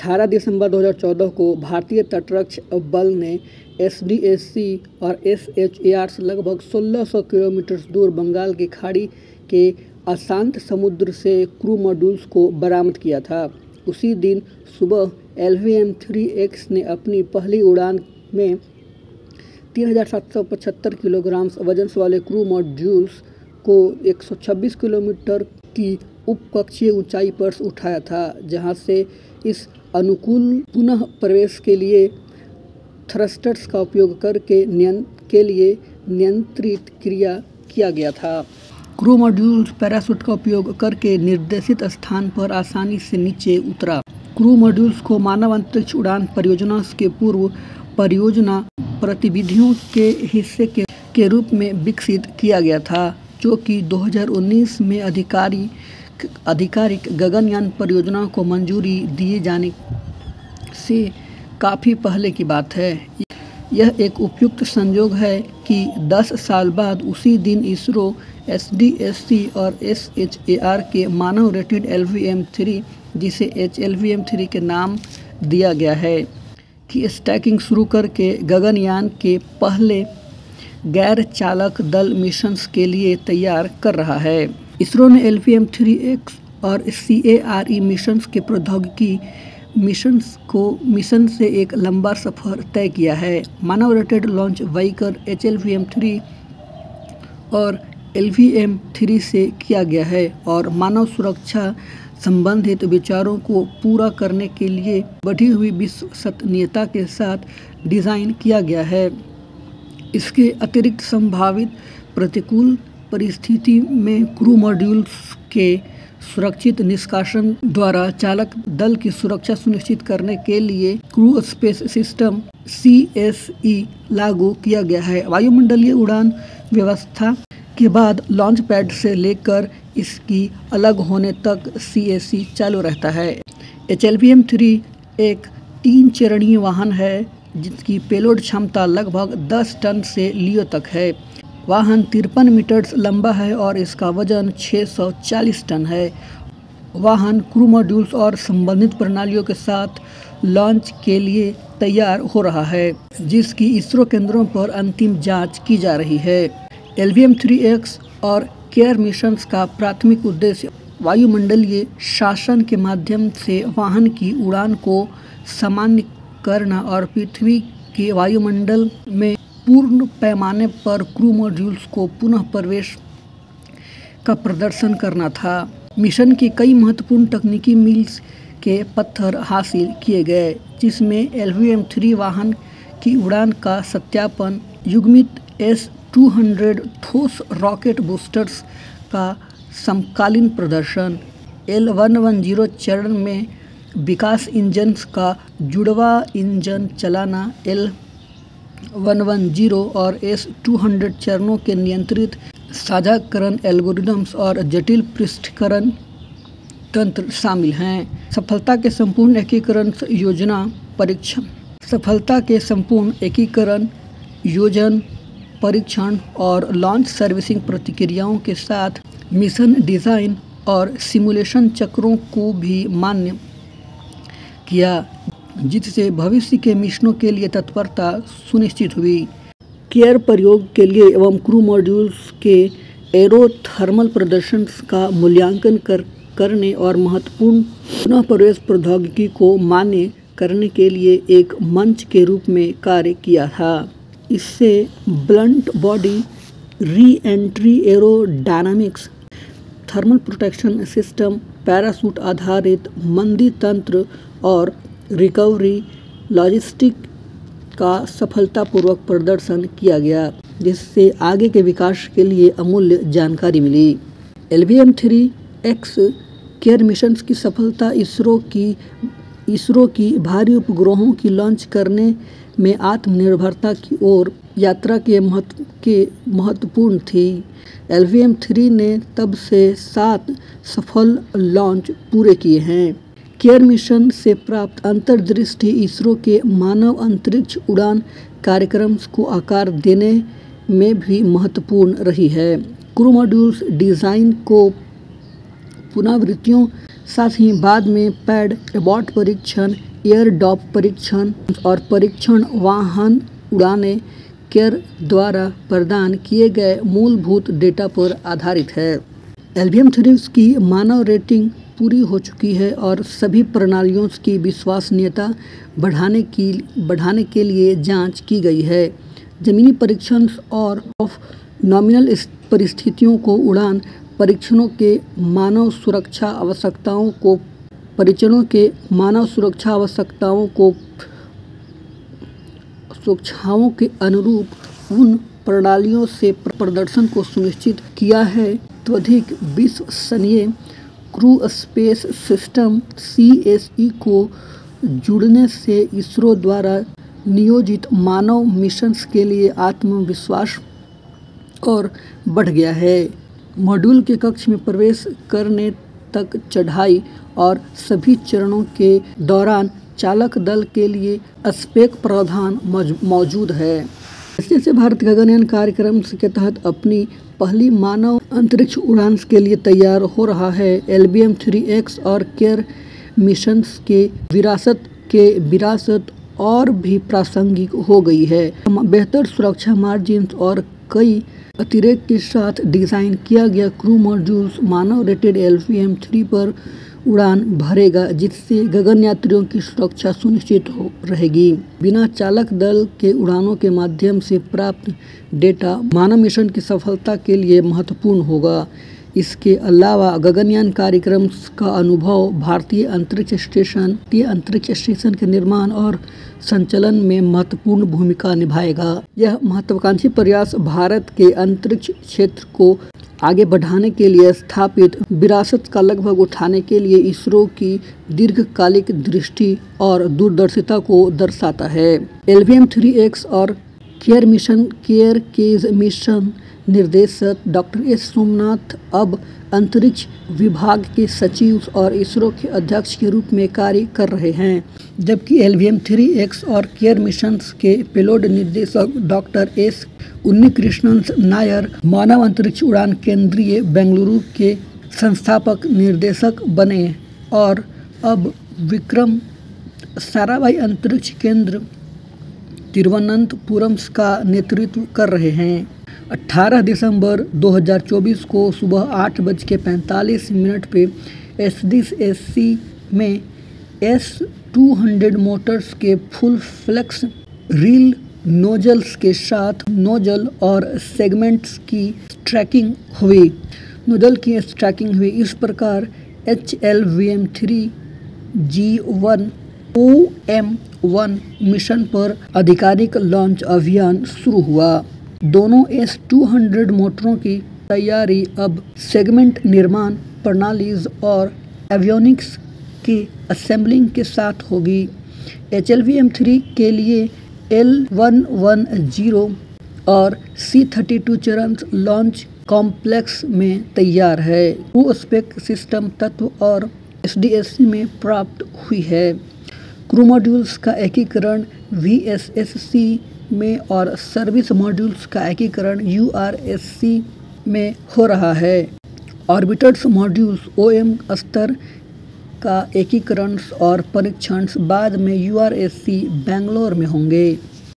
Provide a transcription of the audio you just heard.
18 दिसंबर 2014 को भारतीय तटरक्षक बल ने SDSC और SHAR से लगभग 1600 किलोमीटर दूर बंगाल की खाड़ी के अशांत समुद्र से क्रू मॉड्यूल्स को बरामद किया था। उसी दिन सुबह LVM-3X ने अपनी पहली उड़ान में 3775 किलोग्राम वजन वाले क्रू मॉड्यूल्स को 126 किलोमीटर की उपकक्षीय ऊंचाई पर उठाया था, जहां से इस अनुकूल पुनः प्रवेश के लिए थ्रस्टर्स का उपयोग करके नियंत्रित किया गया था। क्रू मॉड्यूल पैराशूट का उपयोग करके निर्देशित स्थान पर आसानी से नीचे उतरा। क्रू मॉड्यूल्स को मानव अंतरिक्ष उड़ान परियोजना के पूर्व परियोजना गतिविधियों के हिस्से के रूप में विकसित किया गया था, जो कि 2019 में आधिकारिक गगनयान परियोजना को मंजूरी दिए जाने से काफ़ी पहले की बात है। यह एक उपयुक्त संयोग है कि 10 साल बाद उसी दिन इसरो SDSC और SHAR के मानव रेटेड LVM-3, जिसे HLVM-3 के नाम दिया गया है, की स्टैकिंग शुरू करके गगनयान के पहले गैर चालक दल मिशंस के लिए तैयार कर रहा है। इसरो ने LVM-3X और CARE मिशंस के प्रौद्योगिकी मिशन से एक लंबा सफर तय किया है। मानव रेटेड लॉन्च व्हीकल HLVM-3 और LVM-3 से किया गया है और मानव सुरक्षा संबंधित विचारों को पूरा करने के लिए बढ़ी हुई विश्वसनीयता के साथ डिज़ाइन किया गया है। इसके अतिरिक्त संभावित प्रतिकूल परिस्थिति में क्रू मॉड्यूल्स के सुरक्षित निष्कासन द्वारा चालक दल की सुरक्षा सुनिश्चित करने के लिए क्रू स्पेस सिस्टम CSE लागू किया गया है। वायुमंडलीय उड़ान व्यवस्था के बाद लॉन्च पैड से लेकर इसकी अलग होने तक CSE चालू रहता है। HLVM-3 एक 3 चरणीय वाहन है जिसकी पेलोड क्षमता लगभग 10 टन से लियो तक है। वाहन 53 मीटर लंबा है और इसका वजन 640 टन है। वाहन क्रू मॉड्यूल्स और संबंधित प्रणालियों के साथ लॉन्च के लिए तैयार हो रहा है, जिसकी इसरो केंद्रों पर अंतिम जांच की जा रही है। LVM-3X और केयर मिशंस का प्राथमिक उद्देश्य वायुमंडलीय शासन के माध्यम से वाहन की उड़ान को सामान्य करना और पृथ्वी के वायुमंडल में पूर्ण पैमाने पर क्रू मॉड्यूल्स को पुनः प्रवेश का प्रदर्शन करना था। मिशन के कई महत्वपूर्ण तकनीकी मील्स के पत्थर हासिल किए गए, जिसमें LVM-3 वाहन की उड़ान का सत्यापन, युग्मित S-200 ठोस रॉकेट बूस्टर्स का समकालीन प्रदर्शन, L-110 चरण में विकास इंजन का जुड़वा इंजन चलाना, L-110 और S-200 चरणों के नियंत्रित साझाकरण एल्गोरिदम्स और जटिल पृष्ठकरण तंत्र शामिल हैं। सफलता के संपूर्ण एकीकरण योजन परीक्षण और लॉन्च सर्विसिंग प्रक्रियाओं के साथ मिशन डिज़ाइन और सिमुलेशन चक्रों को भी मान्य किया, जिससे भविष्य के मिशनों के लिए तत्परता सुनिश्चित हुई। केयर प्रयोग के लिए एवं क्रू मॉड्यूल्स के एरोथर्मल प्रदर्शन का मूल्यांकन करने और महत्वपूर्ण पुनः प्रवेश प्रौद्योगिकी को मान्य करने के लिए एक मंच के रूप में कार्य किया था। इससे blunt body re-entry aerodynamics, thermal protection system, parachute आधारित मंदी तंत्र और रिकवरी लॉजिस्टिक का सफलतापूर्वक प्रदर्शन किया गया, जिससे आगे के विकास के लिए अमूल्य जानकारी मिली। LVM-3X केयर मिशन की सफलता इसरो की भारी उपग्रहों की लॉन्च करने में आत्मनिर्भरता की ओर यात्रा के महत्वपूर्ण थी। LVM-3 ने तब से 7 सफल लॉन्च पूरे किए हैं। केयर मिशन से प्राप्त अंतर्दृष्टि इसरो के मानव अंतरिक्ष उड़ान कार्यक्रम को आकार देने में भी महत्वपूर्ण रही है। क्रू मॉड्यूल्स डिज़ाइन को पुनरावृत्तियों, साथ ही बाद में पैड एबॉर्ट परीक्षण एयरडॉप परीक्षण और परीक्षण वाहन उड़ानें केयर द्वारा प्रदान किए गए मूलभूत डेटा पर आधारित है। LVM-3 की मानव रेटिंग पूरी हो चुकी है और सभी प्रणालियों की विश्वसनीयता बढ़ाने के लिए जांच की गई है। जमीनी परीक्षण और ऑफ नॉमिनल परिस्थितियों को उड़ान परीक्षणों के मानव सुरक्षा आवश्यकताओं के अनुरूप उन प्रणालियों से प्रदर्शन को सुनिश्चित किया है। अत्यधिक विश्वसनीय क्रू स्पेस सिस्टम CSE को जुड़ने से इसरो द्वारा नियोजित मानव मिशंस के लिए आत्मविश्वास और बढ़ गया है। मॉड्यूल के कक्ष में प्रवेश करने तक चढ़ाई और सभी चरणों के दौरान चालक दल के लिए स्पेक प्रावधान मौजूद है। जैसे भारत गगनयान कार्यक्रम के तहत अपनी पहली मानव अंतरिक्ष उड़ान के लिए तैयार हो रहा है। LVM-3X और केयर मिशंस के विरासत और भी प्रासंगिक हो गई है। बेहतर सुरक्षा मार्जिन और कई अतिरेक के साथ डिज़ाइन किया गया क्रू मॉड्यूल्स मानव रेटेड LVM-3 पर उड़ान भरेगा, जिससे गगन यात्रियों की सुरक्षा सुनिश्चित रहेगी। बिना चालक दल के उड़ानों के माध्यम से प्राप्त डेटा मानव मिशन की सफलता के लिए महत्वपूर्ण होगा। इसके अलावा गगनयान कार्यक्रम का अनुभव भारतीय अंतरिक्ष स्टेशन के निर्माण और संचालन में महत्वपूर्ण भूमिका निभाएगा। यह महत्वाकांक्षी प्रयास भारत के अंतरिक्ष क्षेत्र को आगे बढ़ाने के लिए स्थापित विरासत का लगभग उठाने के लिए इसरो की दीर्घकालिक दृष्टि और दूरदर्शिता को दर्शाता है। LVM-3X और केयर के मिशन निर्देशक डॉक्टर एस सोमनाथ अब अंतरिक्ष विभाग के सचिव और इसरो के अध्यक्ष के रूप में कार्य कर रहे हैं, जबकि LVM-3X और केयर मिशंस के पेलोड निर्देशक डॉक्टर एस उन्नीकृष्णन नायर मानव अंतरिक्ष उड़ान केंद्रीय बेंगलुरु के संस्थापक निर्देशक बने और अब विक्रम साराभाई अंतरिक्ष केंद्र तिरुवनंतपुरम का नेतृत्व कर रहे हैं। 18 दिसंबर 2024 को सुबह 8:45 पे SDSC में S-200 मोटर्स के फुल फ्लेक्स रील नोजल्स के साथ नोजल और सेगमेंट्स की स्ट्रैकिंग हुई। इस प्रकार HLVM-3 G1 OM-1 मिशन पर आधिकारिक लॉन्च अभियान शुरू हुआ। दोनों S-200 मोटरों की तैयारी अब सेगमेंट निर्माण प्रणालीज और एवियोनिक्स की असेंबलिंग के साथ होगी। HLVM-3 के लिए L110 और C32 चरण लॉन्च कॉम्प्लेक्स में तैयार है। क्रू स्पेक सिस्टम तत्व और SDSC में प्राप्त हुई है। क्रू मॉड्यूल्स का एकीकरण VSSC में और सर्विस मॉड्यूल्स का एकीकरण URSC में हो रहा है। ऑर्बिटर्स मॉड्यूल्स OM स्तर का एकीकरण और परीक्षण बाद में URSC बेंगलोर में होंगे।